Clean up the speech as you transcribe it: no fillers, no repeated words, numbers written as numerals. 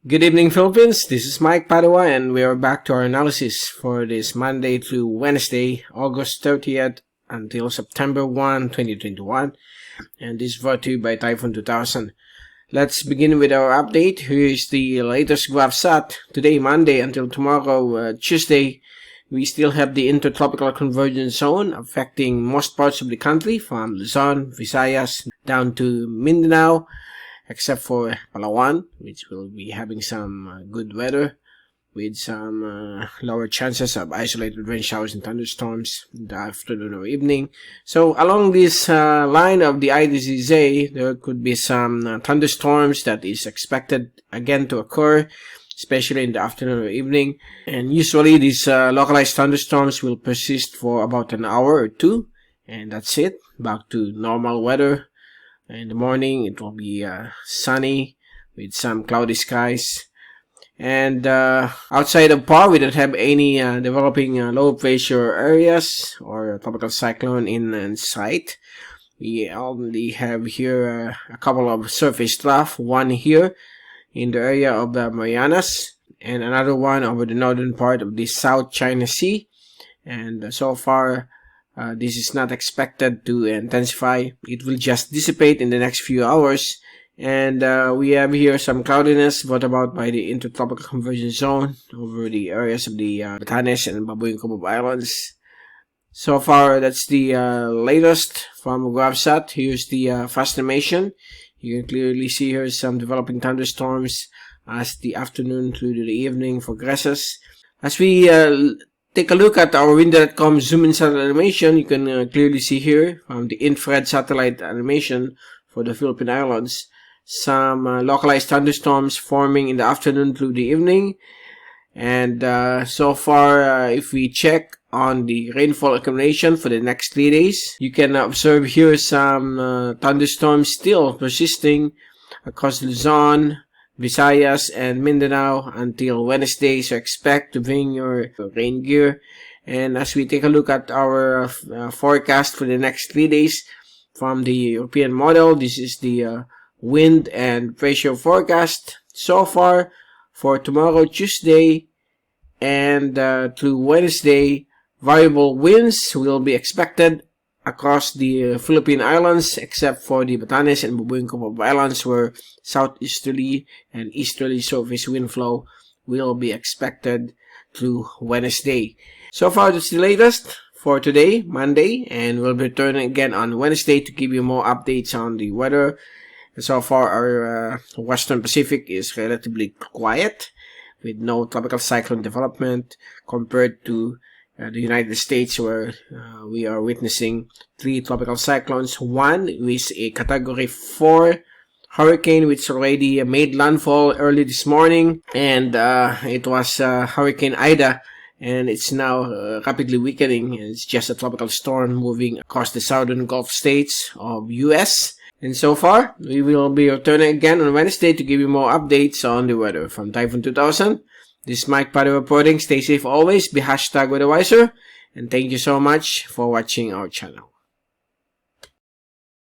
Good evening, Philippines. This is Mike Padua, and we are back to our analysis for this Monday through Wednesday, August 30th until September 1, 2021. And this is brought to you by Typhoon 2000. Let's begin with our update. Here is the latest graph set. Today, Monday, until tomorrow, Tuesday, we still have the InterTropical Convergence Zone affecting most parts of the country, from Luzon, Visayas, down to Mindanao, except for Palawan, which will be having some good weather with some lower chances of isolated rain showers and thunderstorms in the afternoon or evening. So along this line of the ITCZ, there could be some thunderstorms that is expected again to occur, especially in the afternoon or evening. And usually these localized thunderstorms will persist for about an hour or two, and that's it. Back to normal weather. In the morning, it will be sunny with some cloudy skies. And outside of PAR, we don't have any developing low pressure areas or tropical cyclone in sight. We only have here a couple of surface trough, one here in the area of the Marianas, and another one over the northern part of the South China Sea. And so far, this is not expected to intensify. It will just dissipate in the next few hours. And we have here some cloudiness brought about by the InterTropical Convergence Zone over the areas of the Batanes and Babuyan Cubao Islands. So far, that's the latest from GravSat. Here's the fast animation. You can clearly see here some developing thunderstorms as the afternoon through the evening progresses. As we take a look at our Wind.com zoom in satellite animation, you can clearly see here from the infrared satellite animation for the Philippine Islands some localized thunderstorms forming in the afternoon through the evening. And so far, if we check on the rainfall accumulation for the next 3 days, you can observe here some thunderstorms still persisting across Luzon, Visayas, and Mindanao until Wednesday, so expect to bring your rain gear. And as we take a look at our forecast for the next 3 days from the European model, this is the wind and pressure forecast. So far, for tomorrow, Tuesday, and through Wednesday, variable winds will be expected across the Philippine Islands, except for the Batanes and Babuyan Cubao Islands, where southeasterly and easterly surface wind flow will be expected through Wednesday. So far, that's the latest for today, Monday, and we'll be returning again on Wednesday to give you more updates on the weather. So far, our Western Pacific is relatively quiet, with no tropical cyclone development compared to the United States, where we are witnessing 3 tropical cyclones. One is a Category 4 hurricane which already made landfall early this morning, and it was Hurricane Ida, and it's now rapidly weakening. It's just a tropical storm moving across the southern Gulf states of US. And so far, we will be returning again on Wednesday to give you more updates on the weather. From Typhoon 2000, this is Mike Padua reporting. Stay safe always, be #weatherwiser, and thank you so much for watching our channel.